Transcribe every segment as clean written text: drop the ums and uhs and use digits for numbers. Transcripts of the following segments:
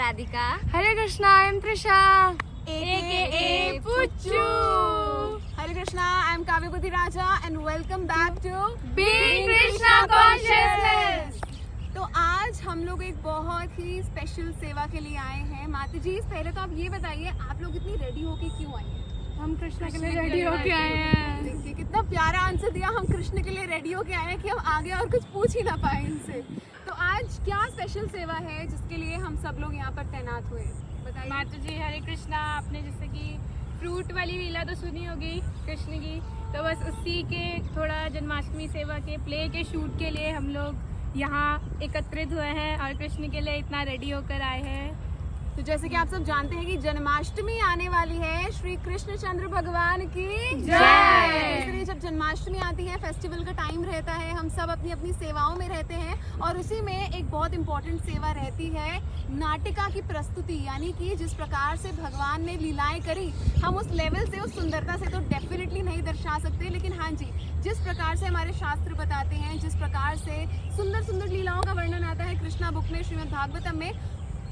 Radhika. Hare Krishna, I am Trisha. AKA Puchu. Hare Krishna, I am Kavyabudhi Raja and welcome back to Being Krishna Consciousness. तो आज हम लोग एक बहुत ही special सेवा के लिए आए हैं। माता जी, पहले तो आप ये बताइए, आप लोग इतनी रेडी होके क्यों आई हैं? हम कृष्ण के लिए रेडी होके आए हैं। देखिए कितना प्यारा आंसर दिया, हम कृष्ण के लिए रेडी होके आए हैं कि हम आगे और कुछ पूछ ही ना पाए इनसे। तो आज क्या स्पेशल सेवा है जिसके लिए हम सब लोग यहाँ पर तैनात हुए, बताइए। माता जी, हरे कृष्णा। आपने जैसे कि फ्रूट वाली लीला तो सुनी होगी कृष्ण की, तो बस उसी के थोड़ा जन्माष्टमी सेवा के प्ले के शूट के लिए हम लोग यहाँ एकत्रित हुए हैं और कृष्ण के लिए इतना रेडी होकर आए हैं। तो जैसे कि आप सब जानते हैं कि जन्माष्टमी आने वाली है, श्री कृष्ण चंद्र भगवान की जय। इसलिए जब जन्माष्टमी आती है, फेस्टिवल का टाइम रहता है, हम सब अपनी अपनी सेवाओं में रहते हैं और उसी में एक बहुत इंपॉर्टेंट सेवा रहती है नाटिका की प्रस्तुति। यानी कि जिस प्रकार से भगवान ने लीलाएं करी, हम उस लेवल से, उस सुंदरता से तो डेफिनेटली नहीं दर्शा सकते, लेकिन हाँ जी, जिस प्रकार से हमारे शास्त्र बताते हैं, जिस प्रकार से सुंदर सुंदर लीलाओं का वर्णन आता है कृष्णा बुक में, श्रीमद् भागवतम में,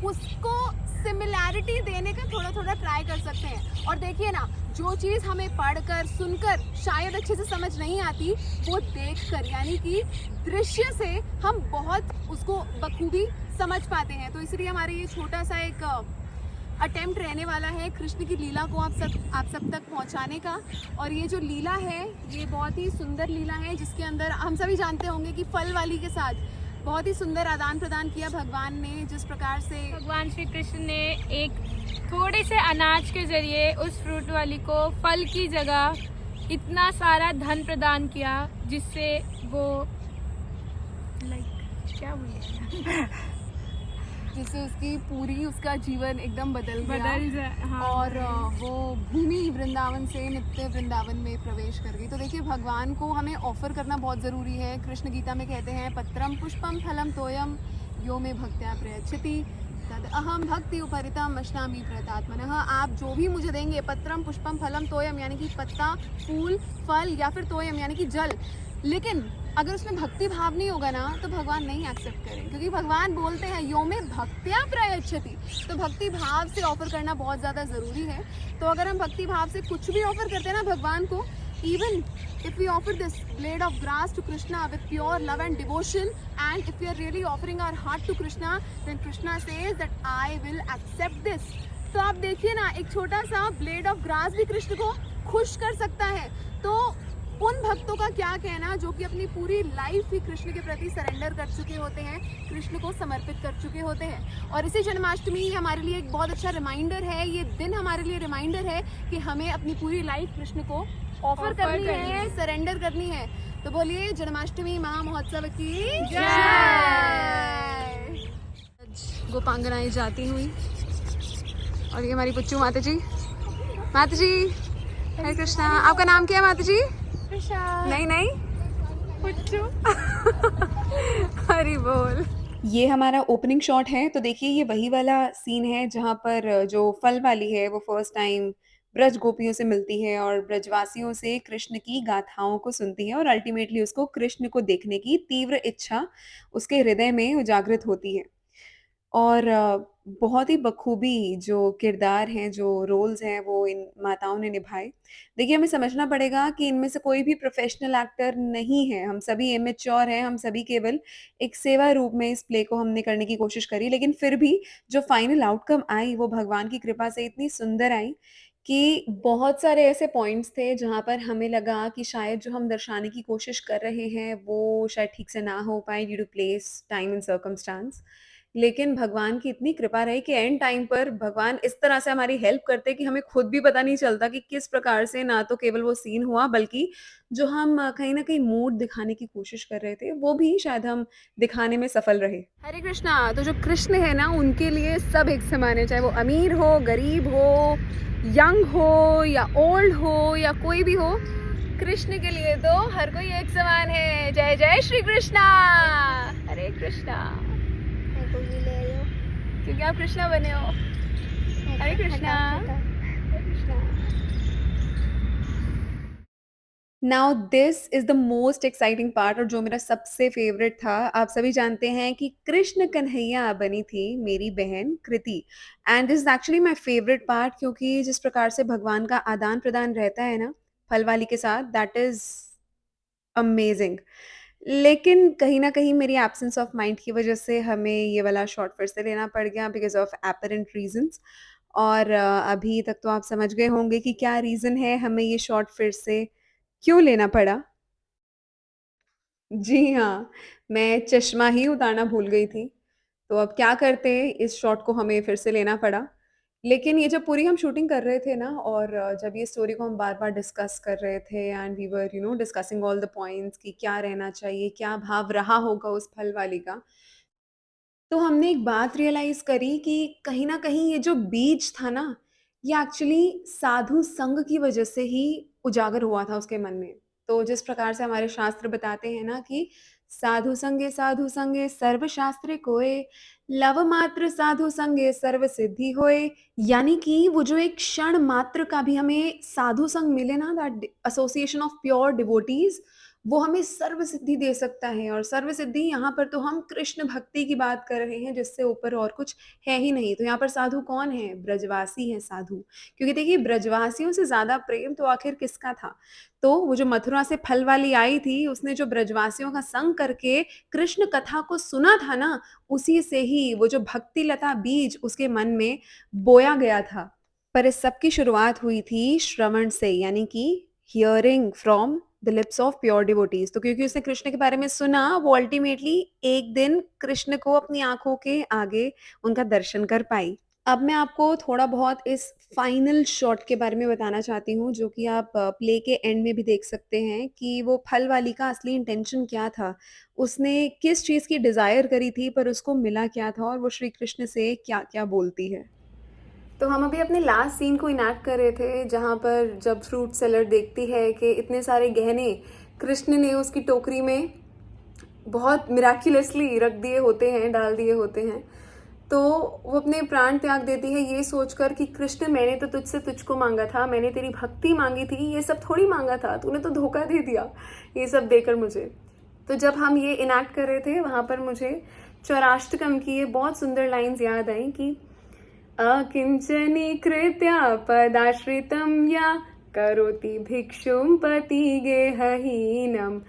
उसको सिमिलैरिटी देने का थोड़ा थोड़ा ट्राई कर सकते हैं। और देखिए ना, जो चीज़ हमें पढ़कर सुनकर शायद अच्छे से समझ नहीं आती, वो देखकर यानी कि दृश्य से हम बहुत उसको बखूबी समझ पाते हैं। तो इसलिए हमारे ये छोटा सा एक अटेम्प्ट रहने वाला है कृष्ण की लीला को आप सब तक पहुंचाने का। और ये जो लीला है, ये बहुत ही सुंदर लीला है, जिसके अंदर हम सभी जानते होंगे कि फल वाली के साथ बहुत ही सुंदर आदान प्रदान किया भगवान ने। जिस प्रकार से भगवान श्री कृष्ण ने एक थोड़े से अनाज के जरिए उस फ्रूट वाली को फल की जगह इतना सारा धन प्रदान किया, जिससे वो क्या बोले जिससे उसका जीवन एकदम बदल गया। हाँ। और वो भूमि वृंदावन से नित्य वृंदावन में प्रवेश कर गई। तो देखिए, भगवान को हमें ऑफर करना बहुत ज़रूरी है। कृष्ण गीता में कहते हैं, पत्रम पुष्पम फलम तोयम यो में भक्त्या प्रयच्छति तद अहम भक्ति उपरितम अश्नामि प्रयतात्मनः। आप जो भी मुझे देंगे, पत्रम पुष्पम फलम तोयम यानी कि पत्ता, फूल, फल, या फिर तोयम यानी कि जल, लेकिन अगर उसमें भक्ति भाव नहीं होगा ना, तो भगवान नहीं एक्सेप्ट करें, क्योंकि भगवान बोलते हैं यो में भक्त्या प्रयच्छति। तो भक्ति भाव से ऑफर करना बहुत ज़्यादा ज़रूरी है। तो अगर हम भक्ति भाव से कुछ भी ऑफर करते हैं ना भगवान को, even if we offer this blade of grass to Krishna with pure love and devotion, and if we are really offering our heart to Krishna, then Krishna says that I will accept this. तो आप देखिए ना, एक छोटा सा blade of grass भी कृष्ण को खुश कर सकता है। तो उन भक्तों का क्या कहना जो कि अपनी पूरी लाइफ ही कृष्ण के प्रति सरेंडर कर चुके होते हैं, कृष्ण को समर्पित कर चुके होते हैं। और इसी जन्माष्टमी हमारे लिए एक बहुत अच्छा रिमाइंडर है, ये दिन हमारे लिए रिमाइंडर है कि हमें अपनी पूरी लाइफ कृष्ण को ऑफर करनी है, सरेंडर करनी है। तो बोलिए जन्माष्टमी महामहोत्सव की जय। गोपांगनाएं जाती हुई, और ये हमारी पुच्चू माता जी। माता जी, हरे कृष्णा। आपका नाम क्या है माता जी? नहीं पुच्चू। हरी बोल। ये हमारा ओपनिंग शॉट है। तो देखिए, ये वही वाला सीन है जहाँ पर जो फल वाली है वो फर्स्ट टाइम ब्रज गोपियों से मिलती है और ब्रजवासियों से कृष्ण की गाथाओं को सुनती है, और अल्टीमेटली उसको कृष्ण को देखने की तीव्र इच्छा उसके हृदय में उजागृत होती है। और बहुत ही बखूबी जो किरदार हैं, जो रोल्स हैं, वो इन माताओं ने निभाए। देखिए, हमें समझना पड़ेगा कि इनमें से कोई भी प्रोफेशनल एक्टर नहीं है, हम सभी इमेच्योर हैं, हम सभी केवल एक सेवा रूप में इस प्ले को हमने करने की कोशिश करी, लेकिन फिर भी जो फाइनल आउटकम आई, वो भगवान की कृपा से इतनी सुंदर आई कि बहुत सारे ऐसे पॉइंट्स थे जहाँ पर हमें लगा कि शायद जो हम दर्शाने की कोशिश कर रहे हैं वो शायद ठीक से ना हो पाए due to place, time and circumstance. लेकिन भगवान की इतनी कृपा रही कि एंड टाइम पर भगवान इस तरह से हमारी हेल्प करते कि हमें खुद भी पता नहीं चलता कि किस प्रकार से ना तो केवल वो सीन हुआ, बल्कि जो हम कहीं न कहीं मूड दिखाने की कोशिश कर रहे थे, वो भी शायद हम दिखाने में सफल रहे। हरे कृष्णा। तो जो कृष्ण है ना, उनके लिए सब एक समान है, चाहे वो अमीर हो, गरीब हो, यंग हो या ओल्ड हो या कोई भी हो, कृष्ण के लिए तो हर कोई एक समान है। जय जय श्री कृष्णा। हरे कृष्णा। क्योंकि आप कृष्णा बने हो। Hare Krishna. Now this is the most exciting part और जो मेरा सबसे फ़ेवरेट था। आप सभी जानते हैं कि कृष्ण कन्हैया बनी थी मेरी बहन Kriti and this is actually my favourite part क्योंकि जिस प्रकार से भगवान का आदान-प्रदान रहता है ना, फल वाली के साथ दैट इज़ अमेज़िंग। लेकिन कहीं न कहीं मेरी एब्सेंस ऑफ माइंड की वज़ह से हमें ये वाला शॉट फिर से लेना पड़ गया बिकॉज़ ऑफ एपरेंट रीज़न्स और अभी तक तो आप समझ गए होंगे कि क्या रीज़न है हमें ये शॉट फिर से क्यों लेना पड़ा? जी हाँ, मैं चश्मा ही उतारना भूल गई थी। तो अब क्या करते, इस शॉट को हमें फिर से लेना पड़ा। लेकिन ये जब पूरी हम शूटिंग कर रहे थे ना और जब ये स्टोरी को हम बार-बार डिस्कस कर रहे थे and we were discussing all the points कि क्या रहना चाहिए, क्या भाव रहा होगा उस फल वाली का। तो हमने एक बात रियलाइज़ करी कि कहीं न कहीं ये जो बीज था ना, ये एक्चुअली साधु संग की वज़ह से ही उजागर हुआ था उसके मन में। तो जिस प्रकार से हमारे शास्त्र बताते हैं ना कि साधु संगे सर्व शास्त्र कोय, लव मात्र साधु संगे सर्व सिद्धि होय। यानी कि वो जो एक क्षण मात्र का भी हमें साधु संग मिले ना that association of pure devotees वो हमें सर्व सिद्धि दे सकता है और सर्व सिद्धि यहाँ पर तो हम कृष्ण भक्ति की बात कर रहे हैं जिससे ऊपर और कुछ है ही नहीं। तो यहाँ पर साधु कौन है? ब्रजवासी है साधु। क्योंकि देखिए ब्रजवासियों से ज़्यादा प्रेम तो आखिर किसका था? तो वो जो मथुरा से फल वाली आई थी, उसने जो ब्रजवासियों का संग करके कृष्ण कथा को सुना था ना, उसी से ही वो जो भक्ति लता बीज उसके मन में बोया गया था। पर इस सब की शुरुआत हुई थी श्रवण से यानी कि hearing from the lips of pure devotees. तो क्योंकि उसने कृष्ण के बारे में सुना वो अल्टीमेटली एक दिन कृष्ण को अपनी आंखों के आगे उनका दर्शन कर पाई। अब मैं आपको थोड़ा बहुत इस फाइनल शॉट के बारे में बताना चाहती हूँ जो कि आप प्ले के एंड में भी देख सकते हैं कि वो फल वाली का असली इंटेंशन क्या था। उसने किस चीज़ की डिज़ायर करी थी पर उसको मिला क्या था और वो श्री कृष्ण से क्या-क्या बोलती है। तो हम अभी अपने लास्ट सीन को इनैक्ट कर रहे थे जहाँ पर जब फ्रूट सेलर देखती है कि इतने सारे गहने कृष्ण ने उसकी टोकरी में बहुत मिराक्युलसली रख दिए होते हैं, डाल दिए होते हैं। तो वो अपने प्राण त्याग देती है ये सोचकर कि कृष्ण मैंने तो तुझसे तुझको मांगा था, मैंने तेरी भक्ति मांगी थी, ये सब थोड़ी मांगा था, तूने तो धोखा दे दिया ये सब देकर मुझे। तो जब हम ये इनैक्ट कर रहे थे वहाँ पर मुझे चौराष्टकम की ये बहुत सुंदर लाइंस याद आई कि अकिंचनी कृत्या पदाश्रितम या करोति भिक्षुम पति गेहहीनम।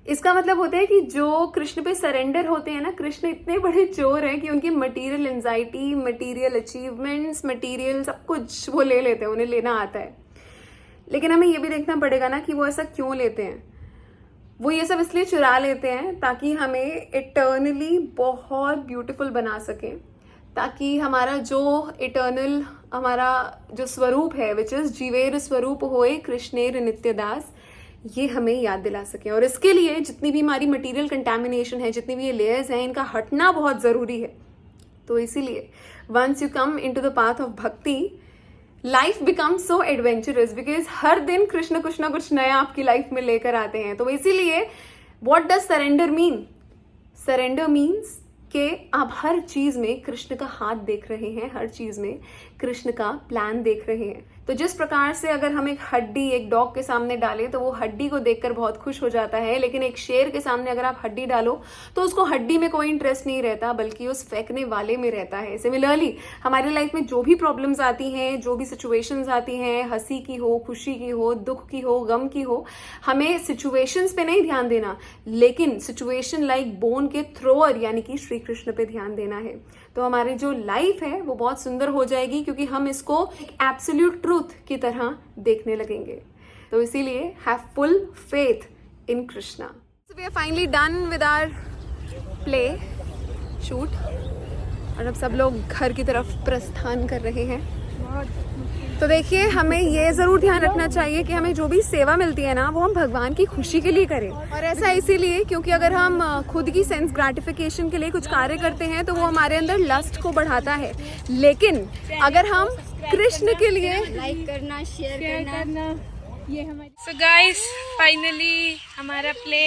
इसका मतलब होता है कि जो कृष्ण पे सरेंडर होते हैं ना, कृष्ण इतने बड़े चोर हैं कि उनकी material anxiety, material achievements, material सब कुछ वो ले लेते हैं, उन्हें लेना आता है। लेकिन हमें ये भी देखना पड़ेगा ना कि वो ऐसा क्यों लेते हैं। वो ये सब इसलिए चुरा लेते हैं ताकि हमें इटर्नली बहुत ब्यूटीफुल बना सकें, ताकि हमारा जो इटर्नल हमारा जो स्वरूप है विच इज जीवेर स्वरूप होए कृष्णेर नित्यदास, ये हमें याद दिला सके। और इसके लिए जितनी भी हमारी मटेरियल कंटेमिनेशन है, जितनी भी ये लेयर्स हैं, इनका हटना बहुत ज़रूरी है। तो इसीलिए once you come in to the path of bhakti, life become so adventurous because हर दिन कृष्ण कुछ ना कुछ नया आपकी लाइफ में लेकर आते हैं। तो इसीलिए what does surrender mean? Surrender means कि आप हर चीज में कृष्ण का हाथ देख रहे हैं, हर चीज में कृष्ण का प्लान देख रहे हैं। तो जिस प्रकार से अगर हम एक हड्डी एक डॉग के सामने डालें तो वो हड्डी को देखकर बहुत खुश हो जाता है, लेकिन एक शेर के सामने अगर आप हड्डी डालो तो उसको हड्डी में कोई इंटरेस्ट नहीं रहता बल्कि उस फेंकने वाले में रहता है। सिमिलरली हमारी लाइफ में जो भी प्रॉब्लम्स आती हैं, जो भी सिचुएशंस आती हैं, हंसी की हो, खुशी की हो, दुख की हो, गम की हो, हमें सिचुएशंस पे नहीं ध्यान देना, लेकिन सिचुएशन लाइक बोन के थ्रोअर यानी कि श्री कृष्ण पे ध्यान देना है। तो हमारी जो लाइफ है वो बहुत सुंदर हो जाएगी क्योंकि हम इसको एक एब्सोल्यूट ट्रूथ की तरह देखने लगेंगे। तो इसीलिए have full faith in Krishna. So we are finally done with our play shoot और अब सब लोग घर की तरफ प्रस्थान कर रहे हैं। तो देखिए हमें ये ज़रूर ध्यान रखना चाहिए कि हमें जो भी सेवा मिलती है ना वो हम भगवान की खुशी के लिए करें। और ऐसा इसीलिए क्योंकि अगर हम खुद की सेंस ग्रेटिफिकेशन के लिए कुछ कार्य करते हैं तो वो हमारे अंदर लस्ट को बढ़ाता है, लेकिन अगर हम कृष्ण के लिए लाइक करना, शेयर करना, ये हमारी। सो गाइस फाइनली हमारा प्ले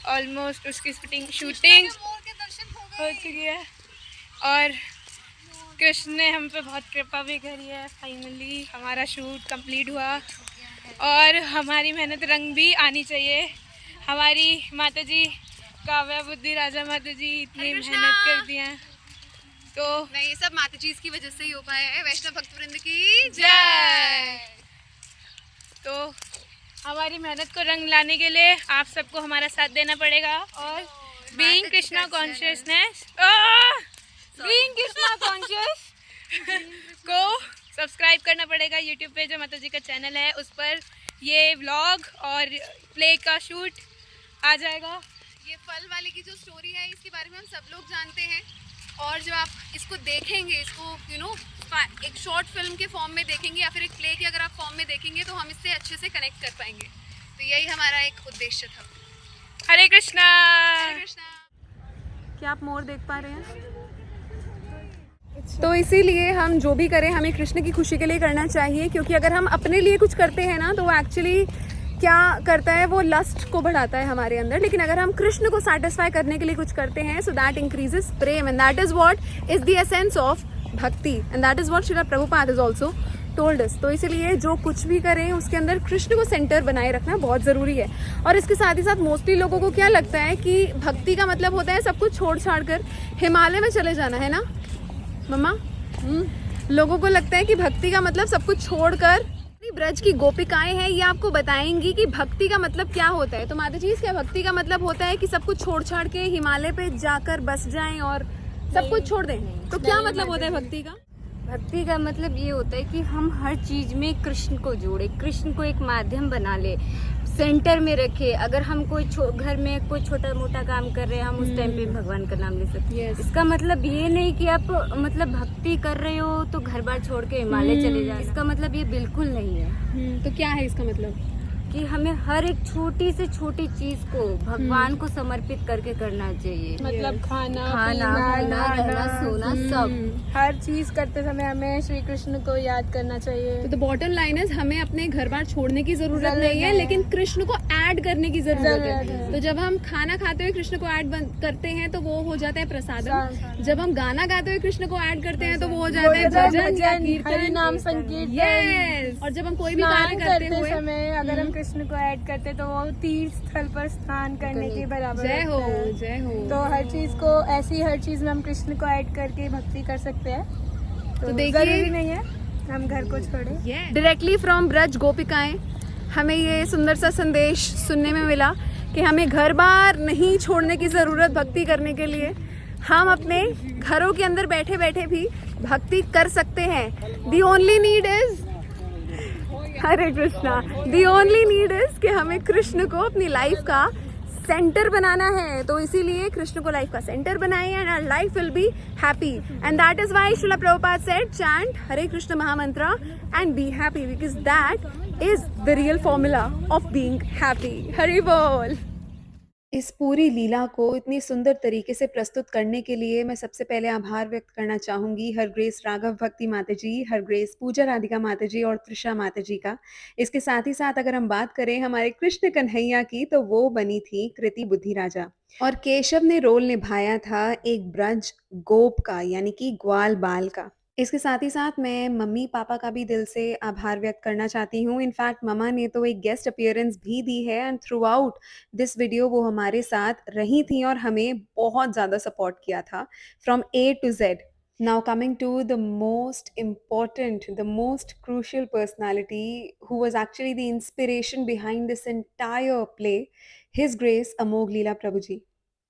ऑलमोस्ट उसकी शूटिंग हो चुकी है और कृष्ण ने हम पे बहुत कृपा भी करी है। फाइनली हमारा शूट कंप्लीट हुआ और हमारी मेहनत रंग भी आनी चाहिए। हमारी माता जी काव्या बुद्धि राजा माता जी इतनी मेहनत कर दिया, तो नहीं, ये सब माता जी की वजह से ही हो पाया है। वैष्णव भक्तवृंद की जय। तो हमारी मेहनत को रंग लाने के लिए आप सबको हमारा साथ देना पड़ेगा और being Krishna consciousness being Krishna conscious को सब्सक्राइब करना पड़ेगा। यूट्यूब पे जो माता जी का चैनल है उस पर ये व्लॉग और प्ले का शूट आ जाएगा। ये फल वाले की जो स्टोरी है इसके बारे में हम सब लोग जानते हैं, और जब आप इसको देखेंगे, इसको एक शॉर्ट फिल्म के फॉर्म में देखेंगे या फिर एक प्ले के अगर आप फॉर्म में देखेंगे तो हम इससे अच्छे से कनेक्ट कर पाएंगे। तो यही हमारा एक उद्देश्य था। हरे कृष्णा। हरे कृष्णा। क्या आप मोर देख पा रहे हैं? तो इसीलिए हम जो भी करें हमें कृष्ण की खुशी के लिए करना चाहिए, क्योंकि अगर हम अपने लिए कुछ करते हैं ना तो वो एक्चुअली क्या करता है, वो लस्ट को बढ़ाता है हमारे अंदर। लेकिन अगर हम कृष्ण को सेटिस्फाई करने के लिए कुछ करते हैं, so that increases prem, and that is what is the essence of bhakti, and that is what Srila Prabhupada is also told us. तो इसीलिए जो कुछ भी करें उसके अंदर कृष्ण को सेंटर बनाए रखना बहुत ज़रूरी है। और इसके साथ ही साथ मोस्टली लोगों को क्या लगता है कि भक्ति का मतलब होता है सब कुछ छोड़ छाड़ कर हिमालय में चले जाना, है ना मम्मा? लोगों को लगता है कि भक्ति का मतलब सब कुछ छोड़कर, ब्रज की गोपिकाएं हैं ये आपको बताएंगी कि भक्ति का मतलब क्या होता है। तो माता जी, क्या भक्ति का मतलब होता है कि सब कुछ छोड़ छाड़ के हिमालय पे जाकर बस जाएं और सब कुछ छोड़ दें? तो क्या मतलब होता है भक्ति का? भक्ति का मतलब ये होता है कि हम हर चीज में कृष्ण को जोड़े, कृष्ण को एक माध्यम बना ले, सेंटर में रखे। अगर हम कोई घर में कोई छोटा मोटा काम कर रहे हैं, हम उस टाइम पे भगवान का नाम ले सकते हैं। इसका मतलब ये नहीं कि आप मतलब भक्ति कर रहे हो तो घर बार छोड़ के हिमालय चले जाए, इसका मतलब ये बिल्कुल नहीं है। तो क्या है इसका मतलब? कि हमें हर एक छोटी से छोटी चीज को भगवान को समर्पित करके करना चाहिए। मतलब खाना पीना, रहना, सोना, सब हर चीज करते समय हमें श्री कृष्ण को याद करना चाहिए। तो द बॉटम लाइन इज हमें अपने घर बार छोड़ने की जरूरत नहीं है, लेकिन कृष्ण को ऐड करने की जरूरत है। तो जब हम खाना खाते हुए कृष्ण को ऐड करते हैं तो वो हो जाता है प्रसादम। जब हम गाना गाते हुए कृष्ण को ऐड करते हैं तो वो हो जाता है भजन या कीर्तन, नाम संकीर्तन। यस। और जब हम कोई भी कार्य करते हुए समय अगर हम कृष्ण को ऐड करते तो वो तीर्थ स्थल पर स्नान करने के बराबर जय हो, होता है। जय हो। तो हर चीज को ऐसी हर चीज में हम कृष्ण को ऐड करके भक्ति कर सकते हैं। तो देखिए, जरूरी नहीं है हम घर को छोड़े। डायरेक्टली फ्रॉम ब्रज गोपिकाएं हमें ये सुंदर सा संदेश सुनने में मिला कि हमें घर बार नहीं छोड़ने की जरूरत भक्ति करने के लिए। हम अपने घरों के अंदर बैठे बैठे भी भक्ति कर सकते हैं। The only need is Hare Krishna. The only need is कि हमें कृष्ण को अपनी लाइफ का सेंटर बनाना है। तो इसीलिए कृष्ण को लाइफ का सेंटर बनाए and our life will be happy, and that is why Srila Prabhupada said chant Hare Krishna mahamantra and be happy, because that is the real formula of being happy. Hari बोल। इस पूरी लीला को इतनी सुंदर तरीके से प्रस्तुत करने के लिए मैं सबसे पहले आभार व्यक्त करना चाहूँगी हर ग्रेस राघव भक्ति माता जी, हर ग्रेस पूजा राधिका माता जी और त्रिशा माता जी का। इसके साथ ही साथ अगर हम बात करें हमारे कृष्ण कन्हैया की, तो वो बनी थी कृति बुद्धि राजा, और केशव ने रोल निभाया था एक ब्रज गोप का, यानी कि ग्वाल बाल का। इसके साथ ही साथ मैं मम्मी पापा का भी दिल से आभार व्यक्त करना चाहती हूँ। इनफैक्ट मम्मा ने तो एक गेस्ट अपीयरेंस भी दी है and through out this video वो हमारे साथ रही थी और हमें बहुत ज़्यादा सपोर्ट किया था from A to Z. Now coming to the most important, the most crucial personality who was actually the inspiration behind this entire play, His Grace अमोघ लीला प्रभु जी।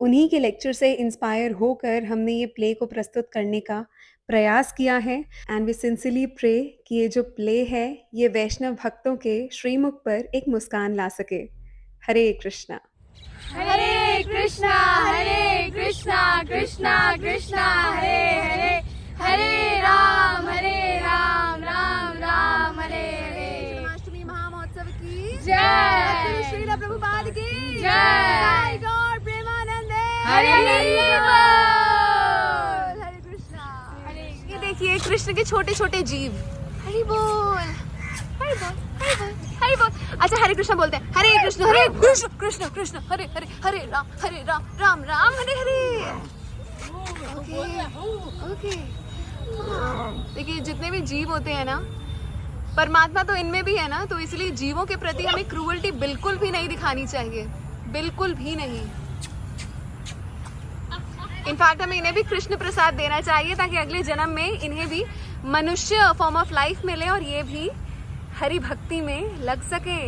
उन्हीं के लेक्चर से इंस्पायर होकर हमने ये प्ले को प्रस्तुत करने का प्रयास किया है, एंड वी सिंसियरली प्रे कि ये जो प्ले है ये वैष्णव भक्तों के श्रीमुख पर एक मुस्कान ला सके। हरे कृष्णा। हरे कृष्णा कृष्णा कृष्णा हरे हरे, हरे राम राम राम हरे हरे। जन्माष्टमी महामहोत्सव की जय। श्रील प्रभुपाद की जय। गॉड प्रेमानंदे। हरे ये देखिए कृष्ण के छोटे छोटे जीव। हरि बोल, हरि बोल, हरि बोल, हरि बोल। अच्छा हरे कृष्ण बोलते हैं। हरे कृष्ण कृष्ण कृष्ण हरे हरे, हरे राम राम राम हरे हरे। ओके। देखिए जितने भी जीव होते हैं ना, परमात्मा तो इनमें भी है ना, तो इसलिए जीवों के प्रति हमें क्रूअल्टी बिल्कुल भी नहीं दिखानी चाहिए, बिल्कुल भी नहीं। इनफैक्ट हमें इन्हें भी कृष्ण प्रसाद देना चाहिए ताकि अगले जन्म में इन्हें भी मनुष्य फॉर्म ऑफ लाइफ मिले और ये भी हरि भक्ति में लग सके।